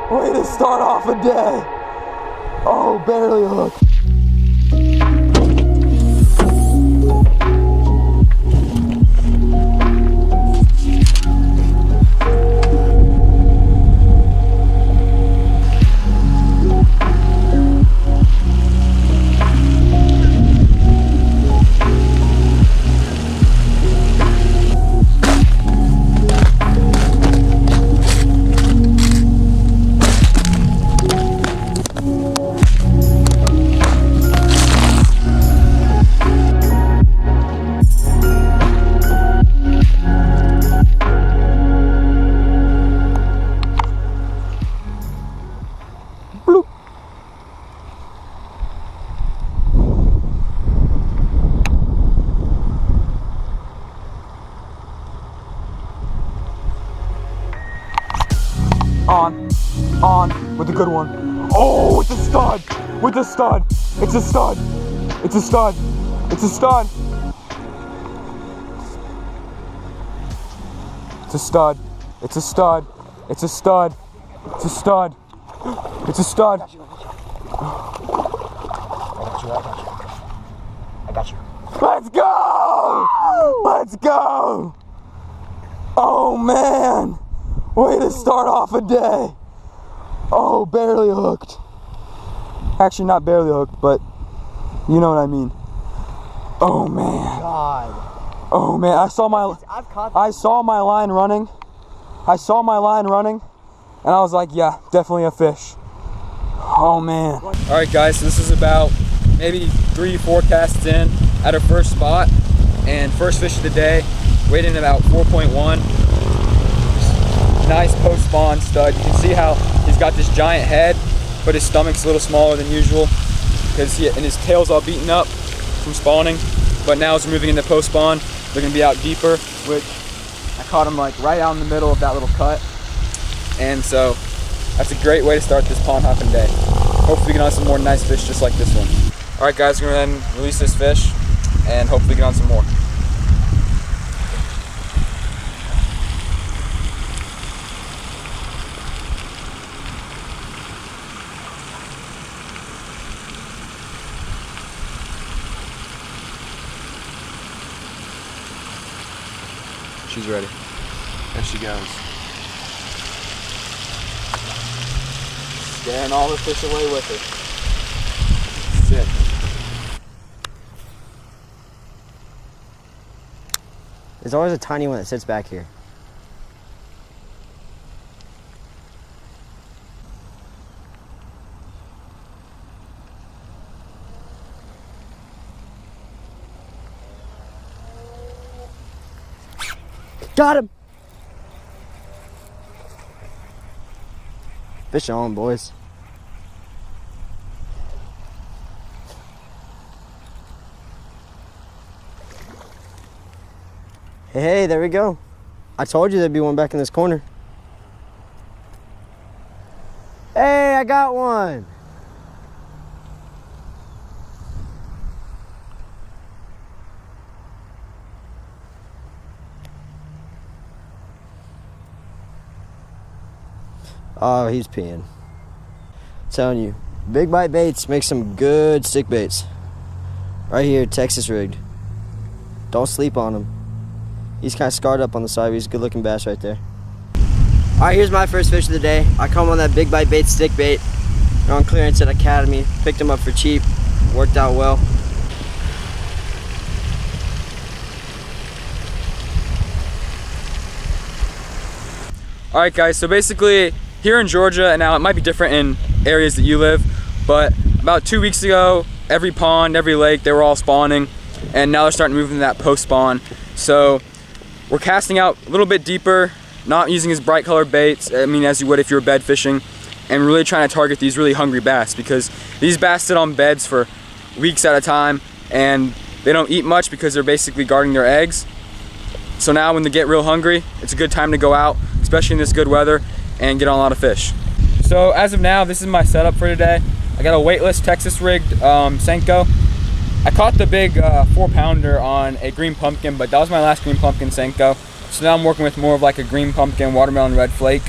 Way to start off a day. Oh, barely hooked. On with a good one. Oh, it's a stud. With a stud. It's a stud. It's a stud. It's a stud. It's a stud. It's a stud. It's a stud. It's a stud. It's a stud. I got you. Let's go! Let's go! Oh man! Way to start off a day. Oh, barely hooked. Actually, not barely hooked, but you know what I mean. Oh man. God. Oh man, I saw my line running. I saw my line running, and I was like, yeah, definitely a fish. Oh man. All right, guys, so this is about maybe 3-4 casts in at our first spot, and first fish of the day, weighed in about 4.1. Nice post spawn stud. You can see how he's got this giant head, but his stomach's a little smaller than usual because and his tail's all beaten up from spawning. But now as we're moving into post spawn, they're gonna be out deeper, which I caught him like right out in the middle of that little cut. And so that's a great way to start this pond hopping day. Hopefully we get on some more nice fish just like this one. All right, guys, we're gonna then release this fish and hopefully get on some more. She's ready. There she goes. Scaring all the fish away with her. Sick. There's always a tiny one that sits back here. Got him! Fish on, boys. Hey, there we go. I told you there'd be one back in this corner. Hey, I got one! Oh, he's peeing. I'm telling you, Big Bite Baits make some good stick baits. Right here, Texas rigged. Don't sleep on him. He's kind of scarred up on the side, but he's a good looking bass right there. All right, here's my first fish of the day. I caught him on that Big Bite Baits stick bait. They're on clearance at Academy. Picked him up for cheap. Worked out well. All right, guys, so basically here in Georgia, and now it might be different in areas that you live, but about 2 weeks ago, every pond, every lake, they were all spawning, and now they're starting to move into that post spawn. So we're casting out a little bit deeper, not using as bright colored baits, I mean, as you would if you were bed fishing, and really trying to target these really hungry bass, because these bass sit on beds for weeks at a time, and they don't eat much because they're basically guarding their eggs. So now when they get real hungry, it's a good time to go out, especially in this good weather, and get on a lot of fish. So as of now, this is my setup for today. I got a weightless Texas rigged Senko. I caught the big 4-pounder on a green pumpkin, but that was my last green pumpkin Senko. So now I'm working with more of like a green pumpkin watermelon red flake.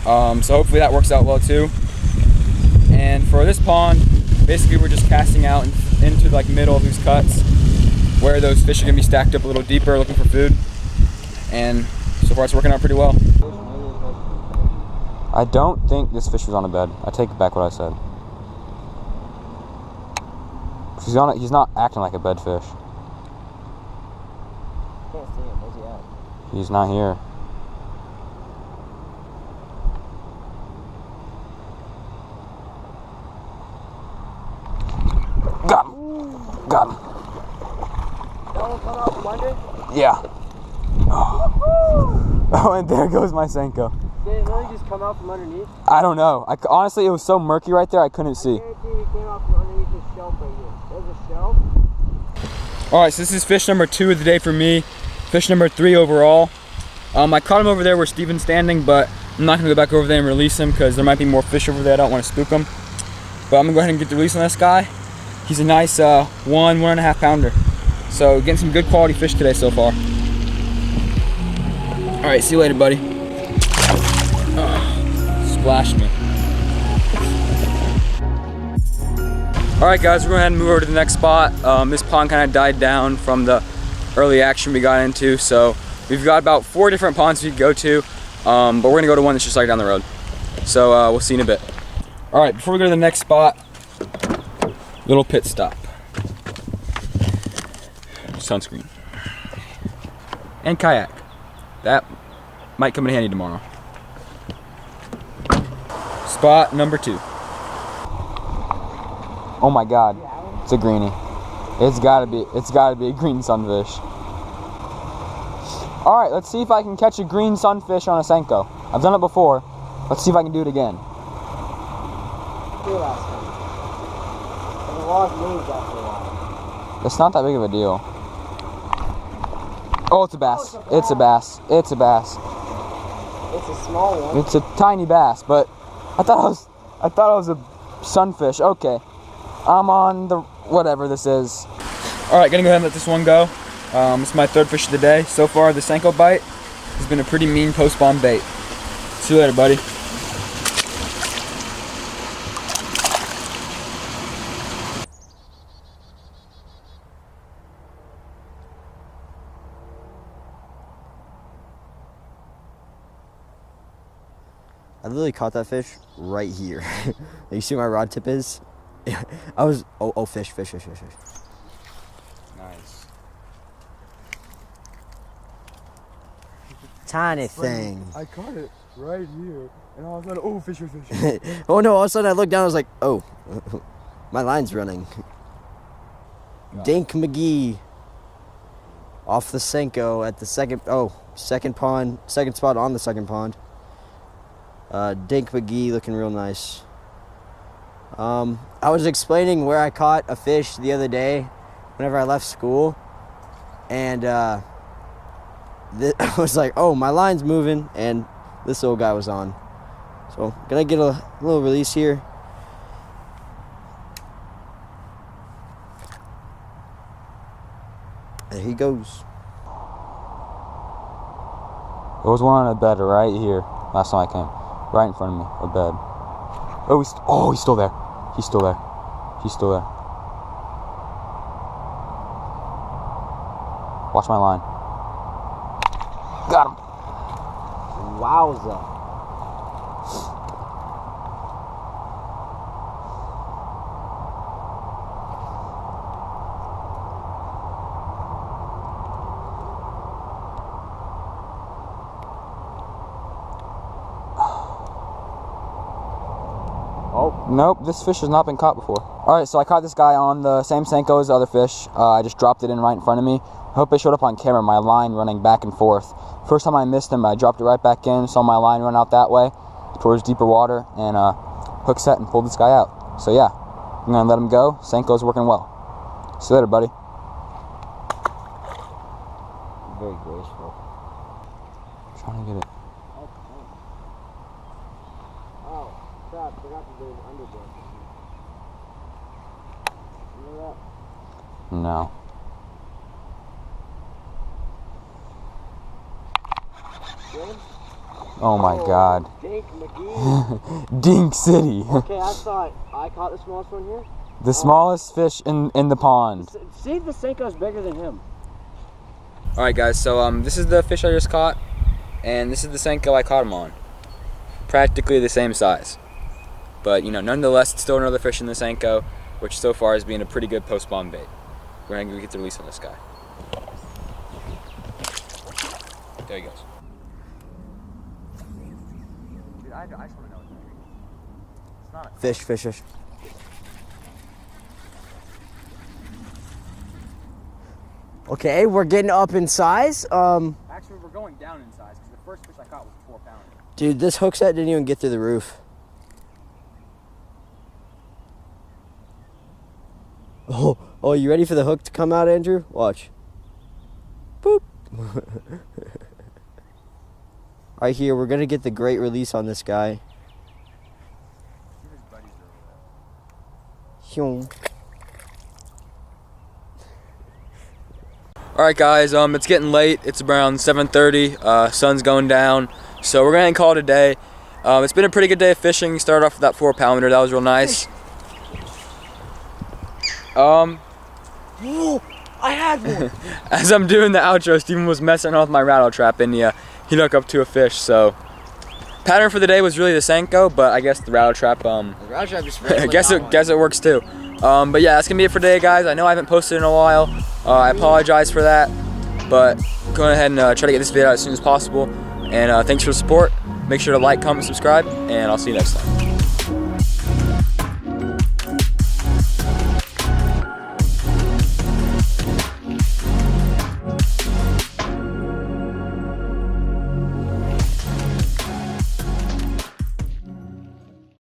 So hopefully that works out well too. And for this pond, basically we're just casting out into like middle of these cuts where those fish are gonna be stacked up a little deeper looking for food. And so far it's working out pretty well. I don't think this fish was on a bed. I take back what I said. He's not acting like a bed fish. Can't see him. Where's he at? He's not here. Got him. Got him. That one come out from under? Yeah. Oh, and there goes my Senko. Did it really just come out from underneath? I don't know. Honestly, it was so murky right there, I couldn't see. I guarantee he came out from underneath this shelf right here. There's a shelf. Alright, so this is fish number 2 of the day for me. Fish number 3 overall. I caught him over there where Steven's standing, but I'm not going to go back over there and release him because there might be more fish over there. I don't want to spook him. But I'm going to go ahead and get the release on this guy. He's a nice 1.5 pounder. So getting some good quality fish today so far. Alright, see you later, buddy. Splashed me. Alright guys, we're going to go ahead and move over to the next spot. This pond kind of died down from the early action we got into, so we've got about 4 different ponds we could go to, but we're going to go to one that's just like down the road. So we'll see you in a bit. Alright, before we go to the next spot, little pit stop. Sunscreen. And kayak. That might come in handy tomorrow. Spot number 2. Oh my god, it's a greenie. It's gotta be a green sunfish. Alright, let's see if I can catch a green sunfish on a Senko. I've done it before. Let's see if I can do it again. It's not that big of a deal. Oh, it's a bass. It's a bass. It's a bass. It's a small one. It's a tiny bass, but I thought it was a sunfish. Okay. I'm on the whatever this is. Alright, gonna go ahead and let this one go. It's my 3rd fish of the day. So far, the Senko bite has been a pretty mean post-spawn bait. See you later, buddy. I literally caught that fish right here. You see where my rod tip is? I was, oh, fish. Nice. Tiny thing. I caught it right here, and all of a sudden, oh, fish. Oh no, all of a sudden I looked down, I was like, oh, my line's running. Yeah. Dink McGee. Off the Senko at the second pond, second spot on the second pond. Dink McGee looking real nice. I was explaining where I caught a fish the other day whenever I left school, and I was like, oh, my line's moving, and this little guy was on. So gonna get a little release here. There he goes. There was one on a bed right here last time I came. Right in front of me, a bed. Oh, he's still there. He's still there. He's still there. Watch my line. Got him. Wowza. Oh, nope, this fish has not been caught before. Alright, so I caught this guy on the same Senko as the other fish. I just dropped it in right in front of me. I hope it showed up on camera, my line running back and forth. First time I missed him, I dropped it right back in, saw my line run out that way, towards deeper water, and hook set and pulled this guy out. So yeah, I'm gonna let him go. Senko's working well. See you later, buddy. Very graceful. Trying to get it. Oh, crap, forgot to do an underbrush. Remember that? No. Oh my God. Dink McGee. Dink City. Okay, I thought I caught the smallest one here. The smallest fish in the pond. See if the Senko's bigger than him. All right, guys. So this is the fish I just caught, and this is the Senko I caught him on. Practically the same size, but you know, nonetheless, it's still another fish in the Senko, which so far has been a pretty good post-spawn bait. We're gonna get the release on this guy. There he goes. Dude, I just want to know what that is. It's not a Fish. Okay, we're getting up in size. Actually, we're going down in size because the first fish I caught was a 4 pounder. Dude, this hook set didn't even get through the roof. Oh, you ready for the hook to come out, Andrew? Watch. Boop. Right here, we're gonna get the great release on this guy. Hyung. All right, guys. It's getting late. It's around 7:30. Sun's going down, so we're gonna call it a day. It's been a pretty good day of fishing. Started off with that 4 pounder. That was real nice. I had one. As I'm doing the outro, Steven was messing around with my rattle trap, and he hooked up to a fish. So, pattern for the day was really the Senko, but I guess the rattle trap. The rattle trap just I guess it works too. But yeah, that's gonna be it for today, guys. I know I haven't posted in a while. I apologize for that, but go ahead and try to get this video out as soon as possible. And thanks for the support. Make sure to like, comment, subscribe, and I'll see you next time.